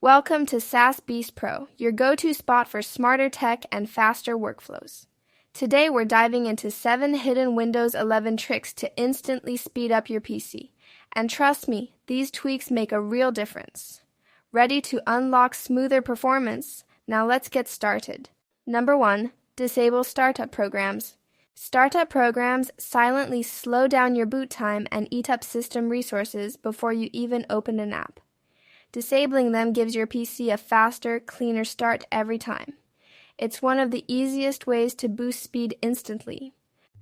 Welcome to SaaS Beast Pro, your go-to spot for smarter tech and faster workflows. Today we're diving into 7 hidden Windows 11 tricks to instantly speed up your PC. And trust me, these tweaks make a real difference. Ready to unlock smoother performance? Now let's get started. Number 1. Disable startup programs. Startup programs silently slow down your boot time and eat up system resources before you even open an app. Disabling them gives your PC a faster, cleaner start every time. It's one of the easiest ways to boost speed instantly.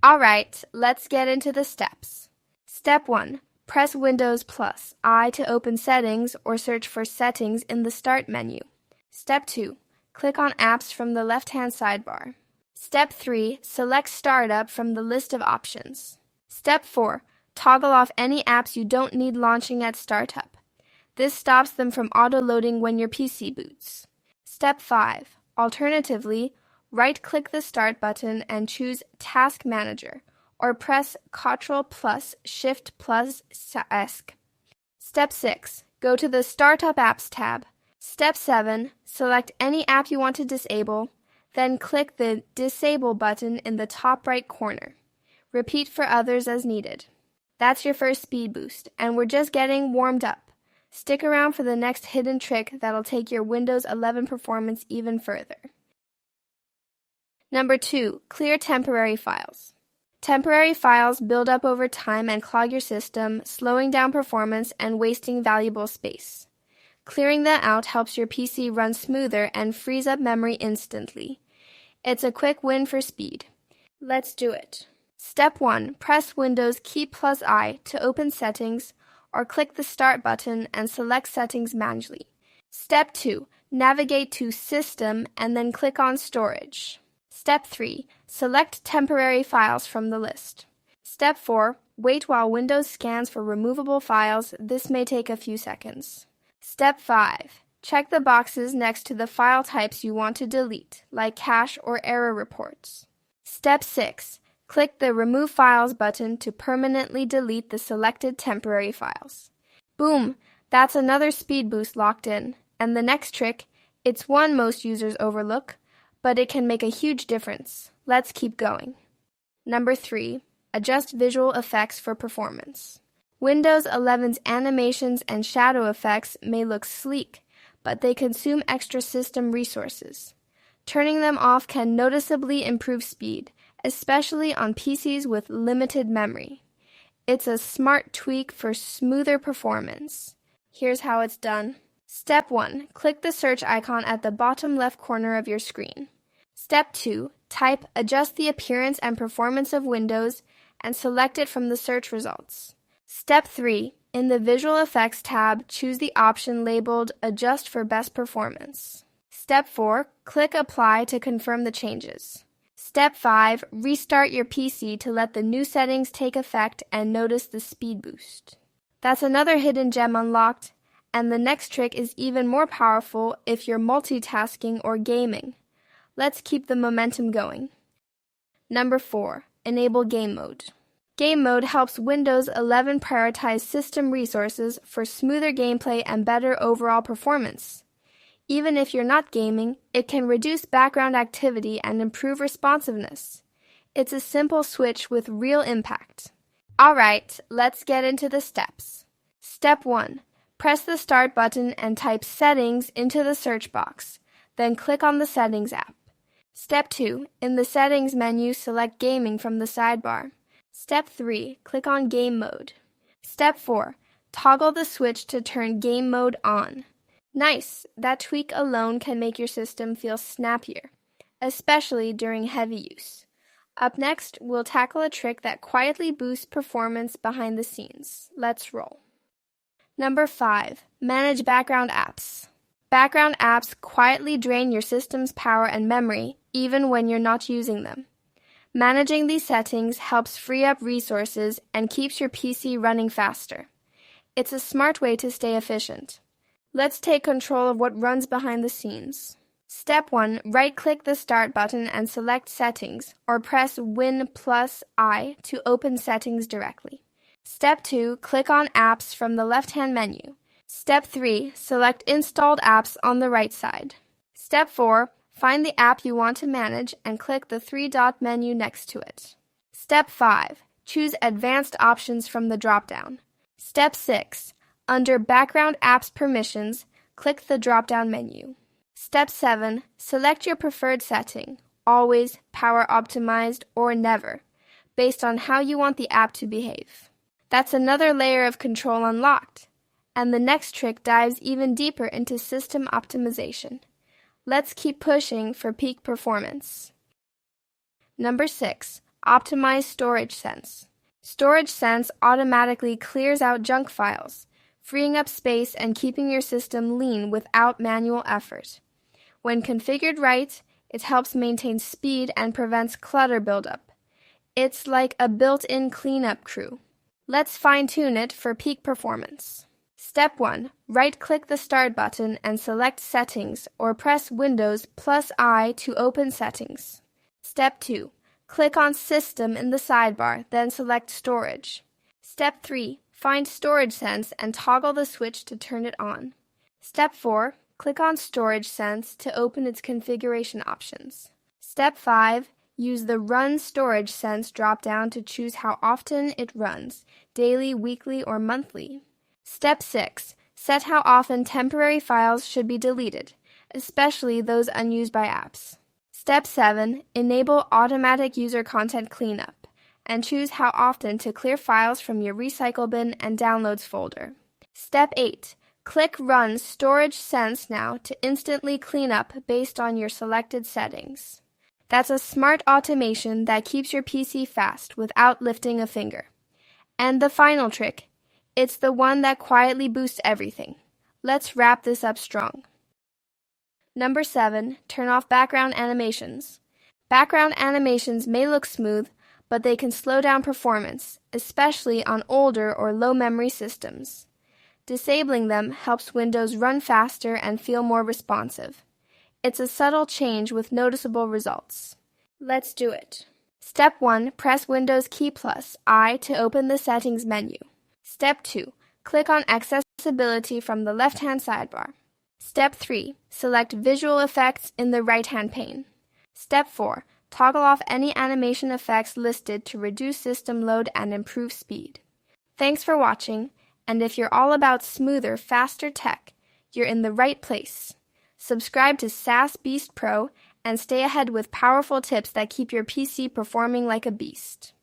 Alright, let's get into the steps. Step 1. Press Windows plus I to open Settings or search for Settings in the Start menu. Step 2. Click on Apps from the left-hand sidebar. Step 3. Select Startup from the list of options. Step 4. Toggle off any apps you don't need launching at startup. This stops them from auto-loading when your PC boots. Step 5. Alternatively, right-click the Start button and choose Task Manager, or press Ctrl plus Shift plus ESC. Step 6. Go to the Startup Apps tab. Step 7. Select any app you want to disable, then click the Disable button in the top right corner. Repeat for others as needed. That's your first speed boost, and we're just getting warmed up. Stick around for the next hidden trick that'll take your Windows 11 performance even further. Number 2. Clear temporary files. Temporary files build up over time and clog your system, slowing down performance and wasting valuable space. Clearing them out helps your PC run smoother and frees up memory instantly. It's a quick win for speed. Let's do it. Step 1. Press Windows key plus I to open Settings, or click the Start button and select Settings manually. Step 2. Navigate to System and then click on Storage. Step 3. Select temporary files from the list. Step 4. Wait while Windows scans for removable files. This may take a few seconds. Step 5. Check the boxes next to the file types you want to delete, like cache or error reports. Step 6. Click the Remove Files button to permanently delete the selected temporary files. Boom! That's another speed boost locked in. And the next trick, it's one most users overlook, but it can make a huge difference. Let's keep going. Number 3. Adjust visual effects for performance. Windows 11's animations and shadow effects may look sleek, but they consume extra system resources. Turning them off can noticeably improve speed, especially on PCs with limited memory. It's a smart tweak for smoother performance. Here's how it's done. Step 1. Click the search icon at the bottom left corner of your screen. Step 2. Type Adjust the appearance and performance of Windows and select it from the search results. Step 3. In the Visual Effects tab, choose the option labeled Adjust for Best Performance. Step 4. Click Apply to confirm the changes. Step 5. Restart your PC to let the new settings take effect and notice the speed boost. That's another hidden gem unlocked, and the next trick is even more powerful if you're multitasking or gaming. Let's keep the momentum going. Number 4. Enable Game Mode. Game Mode helps Windows 11 prioritize system resources for smoother gameplay and better overall performance. Even if you're not gaming, it can reduce background activity and improve responsiveness. It's a simple switch with real impact. Alright, let's get into the steps. Step 1. Press the Start button and type Settings into the search box. Then click on the Settings app. Step 2. In the Settings menu, select Gaming from the sidebar. Step 3. Click on Game Mode. Step 4. Toggle the switch to turn Game Mode on. Nice! That tweak alone can make your system feel snappier, especially during heavy use. Up next, we'll tackle a trick that quietly boosts performance behind the scenes. Let's roll. Number 5. Manage background apps. Background apps quietly drain your system's power and memory, even when you're not using them. Managing these settings helps free up resources and keeps your PC running faster. It's a smart way to stay efficient. Let's take control of what runs behind the scenes. Step 1. Right-click the Start button and select Settings, or press Win plus I to open Settings directly. Step 2. Click on Apps from the left-hand menu. Step 3. Select Installed Apps on the right side. Step 4. Find the app you want to manage and click the three-dot menu next to it. Step 5. Choose Advanced Options from the drop-down. Step 6. Under Background Apps Permissions, click the drop-down menu. Step 7. Select your preferred setting, always, power optimized, or never, based on how you want the app to behave. That's another layer of control unlocked. And the next trick dives even deeper into system optimization. Let's keep pushing for peak performance. Number 6. Optimize Storage Sense. Storage Sense automatically clears out junk files, freeing up space and keeping your system lean without manual effort. When configured right, it helps maintain speed and prevents clutter buildup. It's like a built-in cleanup crew. Let's fine-tune it for peak performance. Step 1. Right-click the Start button and select Settings, or press Windows +I to open Settings. Step 2. Click on System in the sidebar, then select Storage. Step 3. Find Storage Sense and toggle the switch to turn it on. Step 4. Click on Storage Sense to open its configuration options. Step 5. Use the Run Storage Sense drop-down to choose how often it runs, daily, weekly, or monthly. Step 6. Set how often temporary files should be deleted, especially those unused by apps. Step 7. Enable automatic user content cleanup, and choose how often to clear files from your recycle bin and downloads folder. Step 8. Click Run Storage Sense now to instantly clean up based on your selected settings. That's a smart automation that keeps your PC fast without lifting a finger. And the final trick. It's the one that quietly boosts everything. Let's wrap this up strong. Number 7. Turn off background animations. Background animations may look smooth, but they can slow down performance, especially on older or low-memory systems. Disabling them helps Windows run faster and feel more responsive. It's a subtle change with noticeable results. Let's do it. Step 1. Press Windows key +I to open the Settings menu. Step 2. Click on Accessibility from the left-hand sidebar. Step 3. Select Visual Effects in the right-hand pane. Step 4. Toggle off any animation effects listed to reduce system load and improve speed. Thanks for watching, and if you're all about smoother, faster tech, you're in the right place. Subscribe to SaaS Beast Pro and stay ahead with powerful tips that keep your PC performing like a beast.